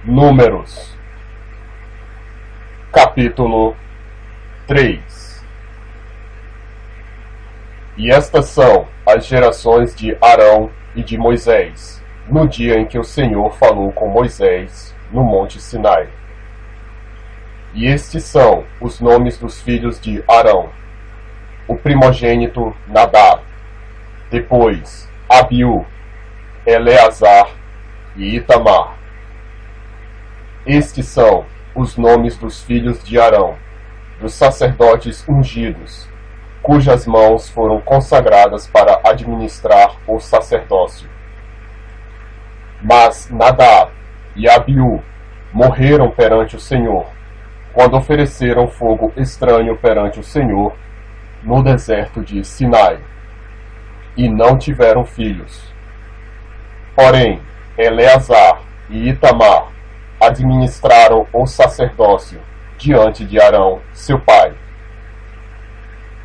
Números, capítulo 3. E estas são as gerações de Arão e de Moisés, no dia em que o Senhor falou com Moisés no monte Sinai. E estes são os nomes dos filhos de Arão: o primogênito Nadab, depois Abiú, Eleazar e Itamar. Estes são os nomes dos filhos de Arão, dos sacerdotes ungidos, cujas mãos foram consagradas para administrar o sacerdócio. Mas Nadab e Abiú morreram perante o Senhor, quando ofereceram fogo estranho perante o Senhor no deserto de Sinai, e não tiveram filhos. Porém, Eleazar e Itamar administraram o sacerdócio diante de Arão, seu pai.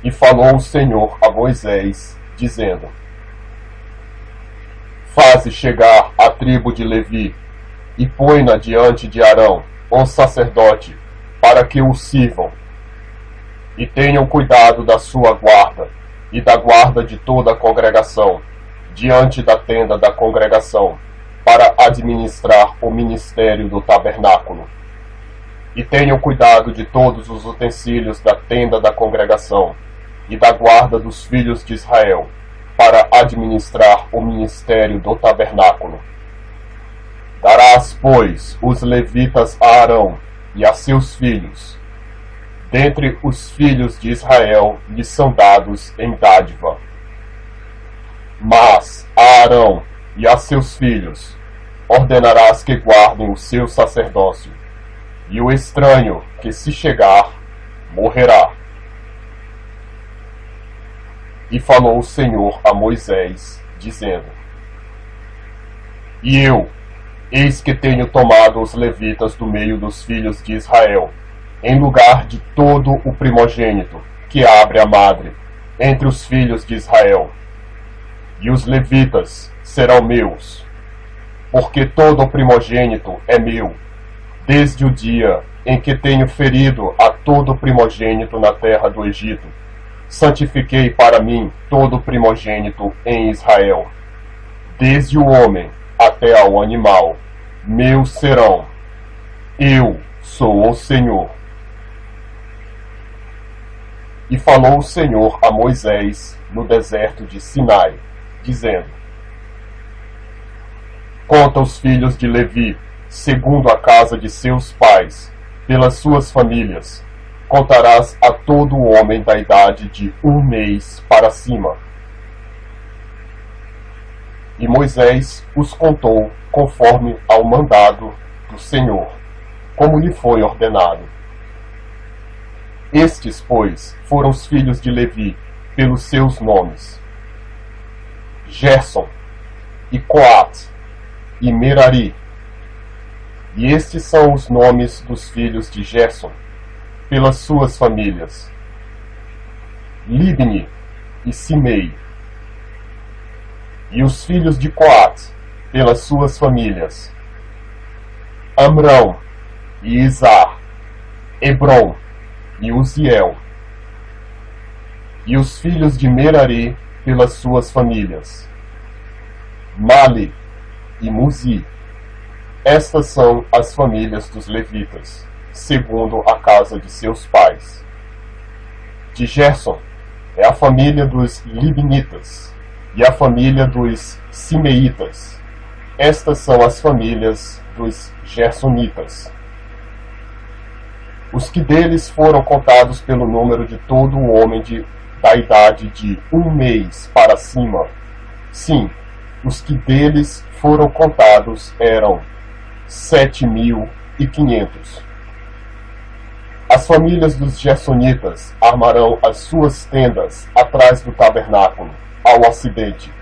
E falou o Senhor a Moisés, dizendo: Faze chegar a tribo de Levi, e põe-na diante de Arão, o sacerdote, para que o sirvam. E tenham cuidado da sua guarda, e da guarda de toda a congregação, diante da tenda da congregação, para administrar o ministério do tabernáculo. E tenham cuidado de todos os utensílios da tenda da congregação, e da guarda dos filhos de Israel, para administrar o ministério do tabernáculo. Darás, pois, os levitas a Arão e a seus filhos. Dentre os filhos de Israel lhes são dados em dádiva. Mas a Arão e a seus filhos ordenarás que guardem o seu sacerdócio, e o estranho que se chegar morrerá. E falou o Senhor a Moisés, dizendo: E eu, eis que tenho tomado os levitas do meio dos filhos de Israel, em lugar de todo o primogênito que abre a madre entre os filhos de Israel. E os levitas serão meus, porque todo o primogênito é meu, desde o dia em que tenho ferido a todo o primogênito na terra do Egito. Santifiquei para mim todo o primogênito em Israel, desde o homem até ao animal, meus serão. Eu sou o Senhor. E falou o Senhor a Moisés no deserto de Sinai, dizendo: Conta os filhos de Levi, segundo a casa de seus pais, pelas suas famílias. Contarás a todo homem da idade de 1 mês para cima. E Moisés os contou conforme ao mandado do Senhor, como lhe foi ordenado. Estes, pois, foram os filhos de Levi, pelos seus nomes: Gerson, e Coate, e Merari. E estes são os nomes dos filhos de Gerson, pelas suas famílias: Libni e Simei. E os filhos de Coate, pelas suas famílias: Amrão e Izar, Hebron e Uziel. E os filhos de Merari, pelas suas famílias: Mali e Muzi. Estas são as famílias dos levitas, segundo a casa de seus pais. De Gerson é a família dos Libnitas, e a família dos Simeitas. Estas são as famílias dos Gersonitas. Os que deles foram contados pelo número de todo o homem da idade de 1 mês para cima. Sim, os que deles foram contados eram 7.500. As famílias dos Gersonitas armarão as suas tendas atrás do tabernáculo, ao ocidente.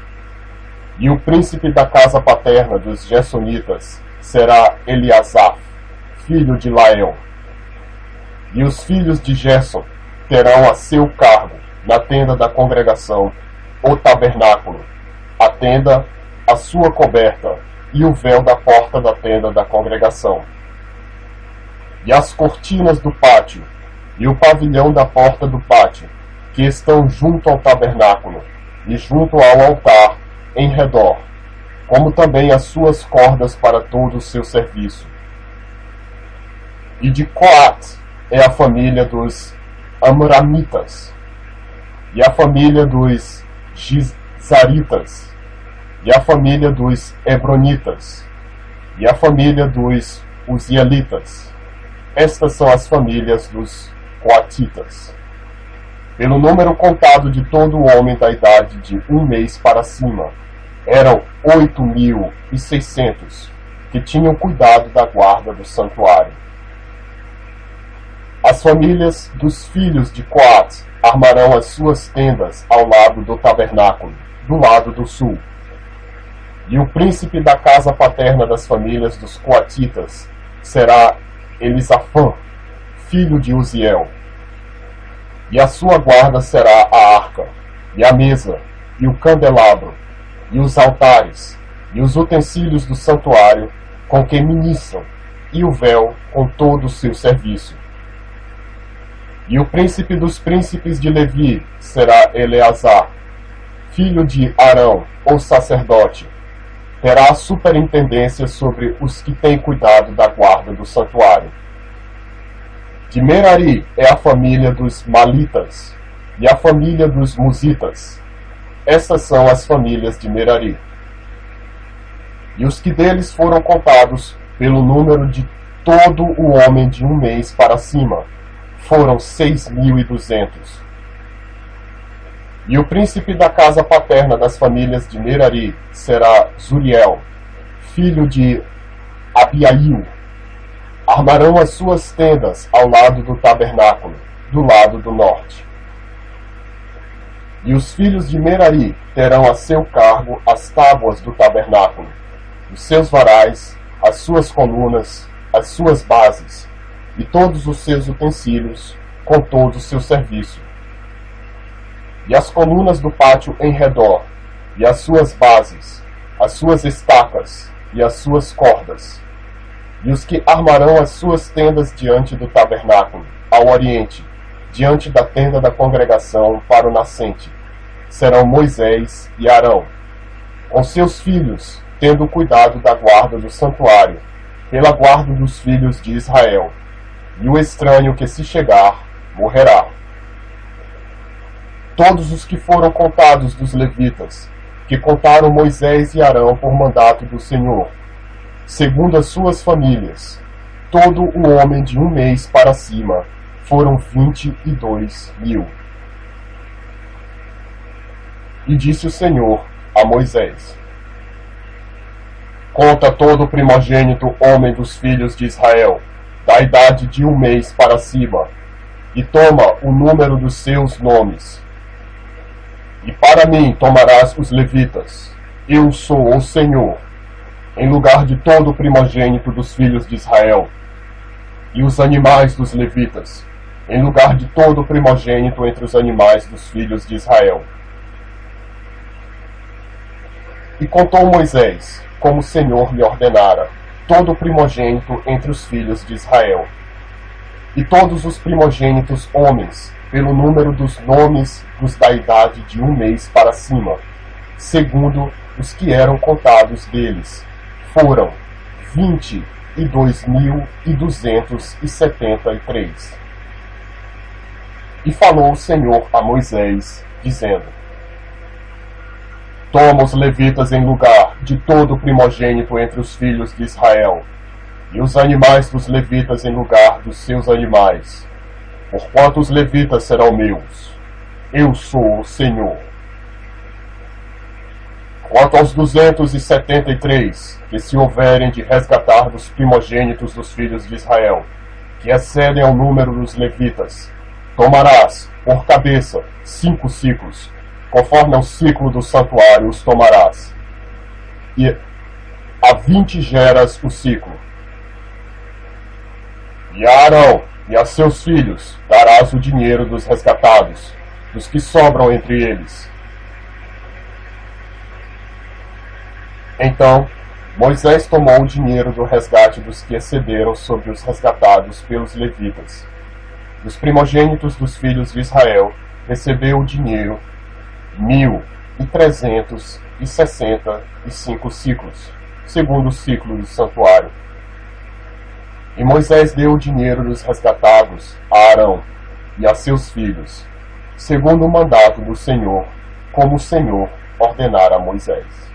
E o príncipe da casa paterna dos Gersonitas será Eliasaf, filho de Lael. E os filhos de Gerson terão a seu cargo, na tenda da congregação, o tabernáculo, a tenda, a sua coberta e o véu da porta da tenda da congregação, e as cortinas do pátio, e o pavilhão da porta do pátio, que estão junto ao tabernáculo, e junto ao altar, em redor, como também as suas cordas para todo o seu serviço. E de Coate é a família dos Amramitas, e a família dos Gizaritas, e a família dos Hebronitas, e a família dos Uzielitas. Estas são as famílias dos Coatitas. Pelo número contado de todo homem da idade de 1 mês para cima, eram 8.600 que tinham cuidado da guarda do santuário. As famílias dos filhos de Coate armarão as suas tendas ao lado do tabernáculo, do lado do sul. E o príncipe da casa paterna das famílias dos Coatitas será Elisafã, filho de Uziel. E a sua guarda será a arca, e a mesa, e o candelabro, e os altares, e os utensílios do santuário com que ministram, e o véu com todo o seu serviço. E o príncipe dos príncipes de Levi será Eleazar, filho de Arão, ou sacerdote. Terá a superintendência sobre os que têm cuidado da guarda do santuário. De Merari é a família dos Malitas, e a família dos Musitas. Estas são as famílias de Merari. E os que deles foram contados pelo número de todo o homem de 1 mês para cima, foram 6.200. E o príncipe da casa paterna das famílias de Merari será Zuriel, filho de Abiail. Armarão as suas tendas ao lado do tabernáculo, do lado do norte. E os filhos de Merari terão a seu cargo as tábuas do tabernáculo, os seus varais, as suas colunas, as suas bases, e todos os seus utensílios, com todo o seu serviço. E as colunas do pátio em redor, e as suas bases, as suas estacas, e as suas cordas. E os que armarão as suas tendas diante do tabernáculo, ao oriente, diante da tenda da congregação para o nascente, serão Moisés e Arão, com seus filhos, tendo cuidado da guarda do santuário, pela guarda dos filhos de Israel. E o estranho que se chegar, morrerá. Todos os que foram contados dos levitas, que contaram Moisés e Arão por mandato do Senhor, segundo as suas famílias, todo o homem de 1 mês para cima, foram 22.000. E disse o Senhor a Moisés: Conta todo o primogênito homem dos filhos de Israel, da idade de 1 mês para cima, e toma o número dos seus nomes. E para mim tomarás os levitas. Eu sou o Senhor, em lugar de todo o primogênito dos filhos de Israel, e os animais dos levitas, em lugar de todo o primogênito entre os animais dos filhos de Israel. E contou Moisés, como o Senhor lhe ordenara, todo o primogênito entre os filhos de Israel. E todos os primogênitos homens, pelo número dos nomes dos da idade de 1 mês para cima, segundo os que eram contados deles, foram 22.273. E falou o Senhor a Moisés, dizendo: Toma os levitas em lugar de todo o primogênito entre os filhos de Israel, e os animais dos levitas em lugar dos seus animais, porquanto os levitas serão meus. Eu sou o Senhor. Quanto aos 273, que se houverem de resgatar dos primogênitos dos filhos de Israel, que excedem ao número dos levitas, tomarás, por cabeça, 5 ciclos, conforme ao ciclo do santuário os tomarás, e a 20 geras o ciclo. E a Arão e a seus filhos darás o dinheiro dos resgatados, dos que sobram entre eles. Então Moisés tomou o dinheiro do resgate dos que excederam sobre os resgatados pelos levitas. Dos primogênitos dos filhos de Israel, recebeu o dinheiro 1.365 ciclos, segundo o ciclo do santuário. E Moisés deu o dinheiro dos resgatados a Arão e a seus filhos, segundo o mandato do Senhor, como o Senhor ordenara a Moisés.